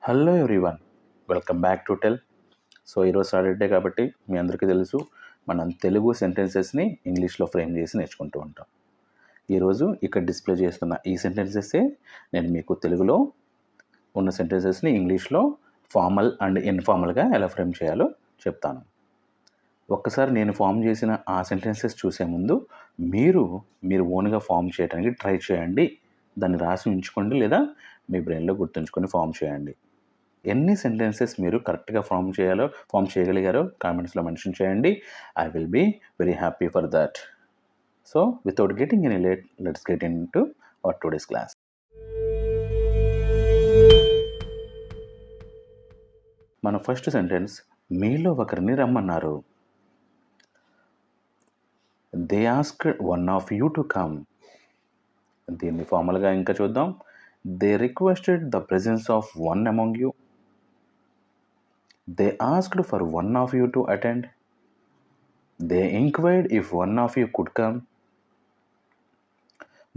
Hello everyone, welcome back to tell. ఈరోజు Saturday కాబట్టి మీ అందరికీ తెలుసు, మనం తెలుగు సెంటెన్సెస్ని ఇంగ్లీష్లో ఫ్రేమ్ చేసి నేర్చుకుంటూ ఉంటాం. ఈరోజు ఇక్కడ డిస్ప్లే చేస్తున్న ఈ సెంటెన్సెస్సే నేను మీకు తెలుగులో ఉన్న సెంటెన్సెస్ని ఇంగ్లీష్లో ఫార్మల్ అండ్ ఇన్ఫార్మల్గా ఎలా ఫ్రేమ్ చేయాలో చెప్తాను. ఒక్కసారి నేను ఫామ్ చేసిన ఆ సెంటెన్సెస్ చూసే ముందు మీరు ఓన్గా ఫామ్ చేయడానికి ట్రై చేయండి. దాన్ని రాసి ఉంచుకోండి, లేదా మీ బ్రెయిన్లో గుర్తుంచుకొని ఫామ్ చేయండి. ఎన్ని సెంటెన్సెస్ మీరు కరెక్ట్గా ఫామ్ చేయగలిగారో కామెంట్స్లో మెన్షన్ చేయండి. I will be very happy for that. So without getting any late, let's get into our today's class. మన ఫస్ట్ సెంటెన్స్, మీలో ఒకరిని రమ్మన్నారు. They asked one of you to come. దీన్ని ఫార్మల్గా ఇంకా చూద్దాం. They requested the presence of one among you. They asked for one of you to attend. They inquired if one of you could come.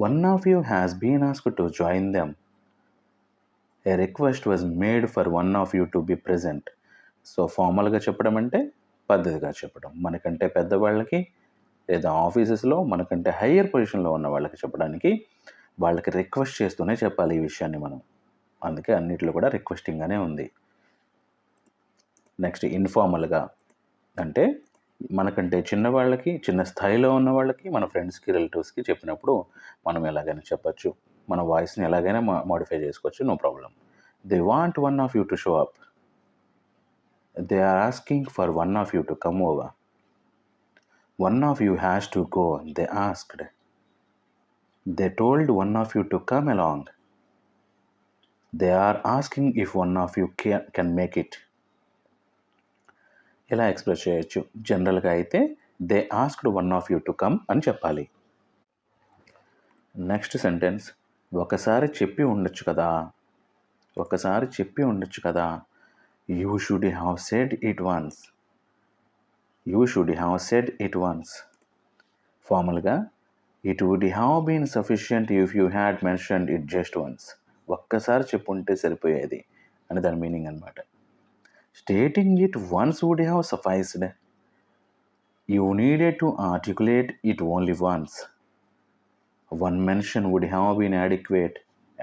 One of you has been asked to join them. A request was made for one of you to be present. So ఫార్మల్గా చెప్పడం అంటే పద్ధతిగా చెప్పడం. మనకంటే పెద్దవాళ్ళకి లేదా ఆఫీసెస్లో మనకంటే higher పొజిషన్లో ఉన్న వాళ్ళకి చెప్పడానికి వాళ్ళకి రిక్వెస్ట్ చేస్తూనే చెప్పాలి ఈ విషయాన్ని మనం. అందుకే అన్నిట్లో కూడా రిక్వెస్టింగ్గానే ఉంది. నెక్స్ట్ ఇన్ఫార్మల్గా అంటే మనకంటే చిన్నవాళ్ళకి, చిన్న స్థాయిలో ఉన్న వాళ్ళకి, మన ఫ్రెండ్స్కి, రిలేటివ్స్కి చెప్పినప్పుడు మనం ఎలాగైనా చెప్పచ్చు. మన వాయిస్ని ఎలాగైనా మోడిఫై చేసుకోవచ్చు, no problem. They want one of you to show up. They are asking for one of you to come over. One of you has to go, they asked. They told one of you to come along. They are asking if one of you can make it. ఎలా express చేయొచ్చు? జనరల్గా అయితే they asked one of you to come అని చెప్పాలి. Next sentence, ఒకసారి చెప్పి ఉండొచ్చు కదా. ఒకసారి చెప్పి ఉండొచ్చు కదా. You should have said it once. You should have said it once. ఫార్మల్గా it would have been sufficient if you had mentioned it just once. ఒక్కసారి చెప్పుంటే సరిపోయేది అని దాని మీనింగ్ అనమాట. Stating it once would have sufficed. You needed to articulate it only once. One mention would have been adequate.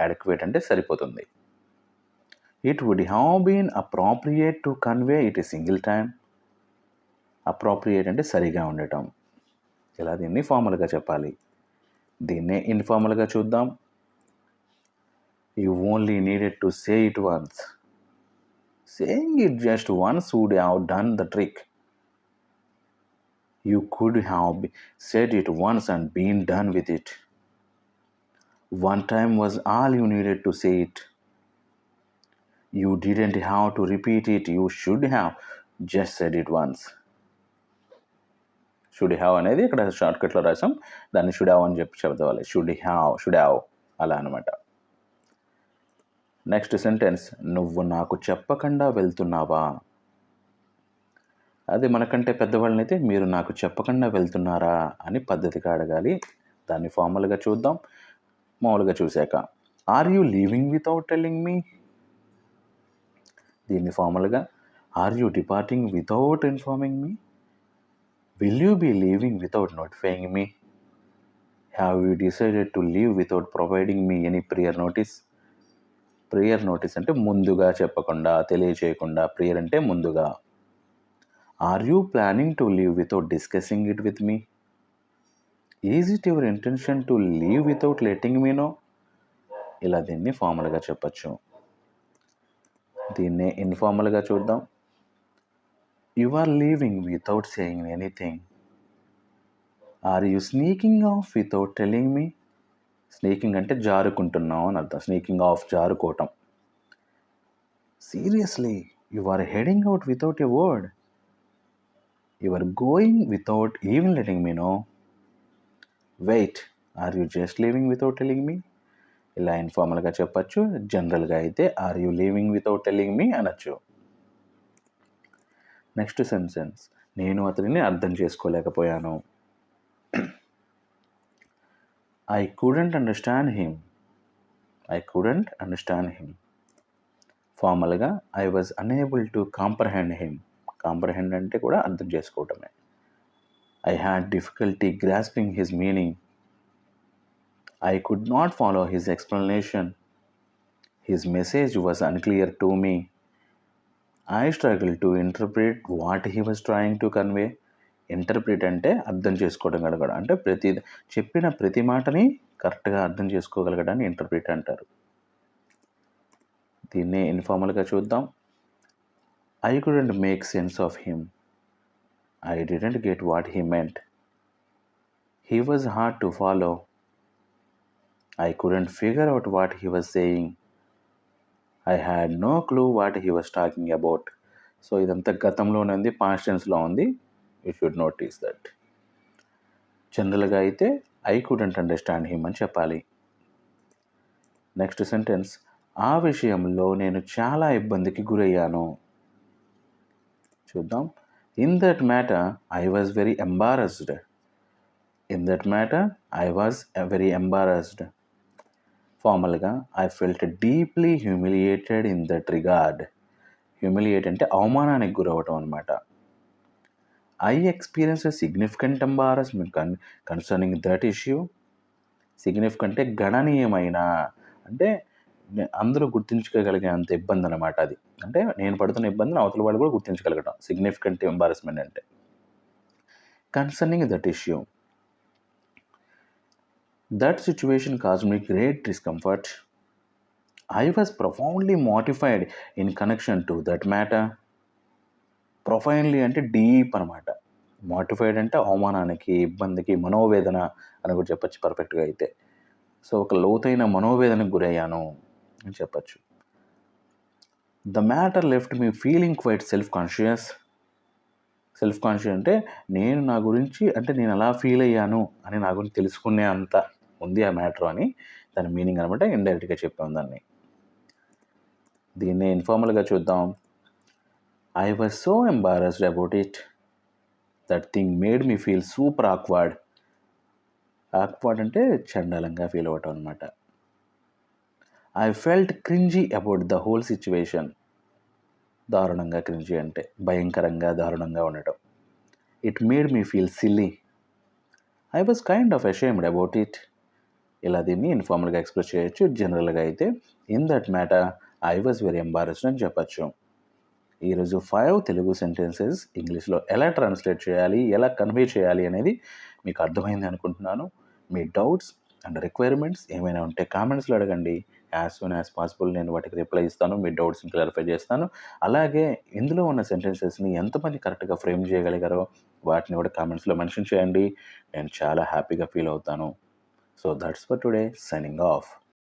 Adequate అంటే సరిపోతుంది. It would have been appropriate to convey it a single time. Appropriate అంటే సరిగా ఉండటం. ఇలా దీన్ని ఫార్మల్గా చెప్పాలి. దీన్నే ఇన్ఫార్మల్గా చూద్దాం. You only needed to say it once. Saying it just once would have done the trick. You could have said it once and been done with it. One time was all you needed to say it. You didn't have to repeat it. You should have just said it once. Should have అనేది ఇక్కడ షార్ట్కట్లో రాసాం. దాన్ని should have అని చెప్పి చెప్తావాలి. should have అలా అనమాట. Next sentence, నువ్వు నాకు చెప్పకుండా వెళ్తున్నావా. అది మనకంటే పెద్దవాళ్ళని అయితే మీరు నాకు చెప్పకుండా వెళ్తున్నారా అని పద్ధతిగా అడగాలి. దాన్ని ఫార్మల్గా చూద్దాం. మామూలుగా చూశాక, are you leaving without telling me. దీన్ని ఫార్మల్గా, are you departing without informing me. Will you be leaving without notifying me. Have you decided to leave without providing me any prior notice. Prior notice అంటే ముందుగా చెప్పకుండా, తెలియచేయకుండా. Prior అంటే ముందుగా. Are you planning to leave without discussing it with me. Is it your intention to leave without letting me know. ఇలా దీన్ని ఫార్మల్గా చెప్పచ్చు. దీన్నే ఇన్ఫార్మల్గా చూద్దాం. You are leaving without saying anything. Are you sneaking off without telling me. Sneaking అంటే జారుకుంటున్నాం అని అర్థం. స్నీకింగ్ ఆఫ్ జారుకోవటం. Seriously you are heading out without a word. You are going without even letting me know. Wait, are you just leaving without telling me. ఇలా ఇన్ఫార్మల్గా చెప్పచ్చు. జనరల్గా అయితే are you leaving without telling me అనొచ్చు. Next sentence, నేను అతనిని అర్థం చేసుకోలేకపోయాను. I couldn't understand him. ఫార్మల్గా I was unable to comprehend him. Comprehend అంటే కూడా అర్థం చేసుకోవటమే. I had difficulty grasping his meaning. I could not follow his explanation. His message was unclear to me. I struggle to interpret what he was trying to convey. Interpret అంటే అర్థం చేసుకోవడం గలగడం, అంటే చెప్పిన ప్రతి మాటని కరెక్ట్గా అర్థం చేసుకోగలగడాన్ని ఇంటర్ప్రిట్ అంటారు. దీన్నే ఇన్ఫార్మల్గా చూద్దాం. I couldn't make sense of him. I didn't get what he meant. He was hard to follow. I couldn't figure out what he was saying. I had no clue what he was talking about. So ఇదంతా గతంలోనే ఉంది, past టెన్స్లో ఉంది. You should notice that. జనరల్గా అయితే I couldn't understand him అని చెప్పాలి. Next sentence, ఆ విషయంలో నేను చాలా ఇబ్బందికి గురయ్యాను. చూద్దాం. In that matter I was very embarrassed. In that matter I was very embarrassed. ఫార్మల్గా I felt deeply humiliated in that regard. Humiliate అంటే అవమానానికి గురవటం అనమాట. I experience significant embarrassment concerning that issue. Significant అంటే గణనీయమైన, అంటే అందరూ గుర్తించుకోగలిగే అంత ఇబ్బంది అనమాట అది. అంటే నేను పడుతున్న ఇబ్బందిని అవతల వాళ్ళు కూడా గుర్తించగలగటం సిగ్నిఫికెంట్ ఎంబారస్మెంట్ అంటే. Concerning that issue, that situation cause me great discomfort. I was profoundly mortified in connection to that matter. Profoundly అంటే డీప్ అనమాట. మోటిఫైడ్ అంటే అవమానానికి, ఇబ్బందికి, మనోవేదన అని కూడా చెప్పచ్చు పర్ఫెక్ట్గా అయితే. సో ఒక లోతైన మనోవేదనకు గురయ్యాను అని చెప్పచ్చు. The matter left me feeling quite self conscious. Self conscious అంటే నేను నా గురించి, అంటే నేను అలా ఫీల్ అయ్యాను అని నా గురించి తెలుసుకునే అంత ఉంది ఆ మ్యాటర్ అని దాని మీనింగ్ అనమాట. ఇండైరెక్ట్గా చెప్పాం దాన్ని. దీన్ని ఇన్ఫార్మల్గా చూద్దాం. I was so embarrassed about it. That thing made me feel super awkward. Awkward అంటే చండాలంగా ఫీల్ అవ్వటం అనమాట. I felt cringey about the whole situation. దారుణంగా, క్రింజీ అంటే భయంకరంగా, దారుణంగా ఉండటం. It made me feel silly. I was kind of ashamed about it. ఇలా దీన్ని ఇన్ఫార్మల్గా ఎక్స్ప్రెస్ చేయొచ్చు. జనరల్గా అయితే in that matter I was very embarrassed అని చెప్పచ్చు. ఈరోజు 5 తెలుగు సెంటెన్సెస్ ఇంగ్లీష్లో ఎలా ట్రాన్స్లేట్ చేయాలి, ఎలా కన్వే చేయాలి అనేది మీకు అర్థమైంది అనుకుంటున్నాను. మీ డౌట్స్ అండ్ రిక్వైర్మెంట్స్ ఏమైనా ఉంటే కామెంట్స్లో అడగండి. యాజ్ సూన్ యాజ్ పాసిబుల్ నేను వాటికి రిప్లై ఇస్తాను, మీ డౌట్స్ని క్లారిఫై చేస్తాను. అలాగే ఇందులో ఉన్న సెంటెన్సెస్ని ఎంతమంది కరెక్ట్గా ఫ్రేమ్ చేయగలిగారో వాటిని కూడా కామెంట్స్లో మెన్షన్ చేయండి. నేను చాలా హ్యాపీగా ఫీల్ అవుతాను. So that's for today. Signing off.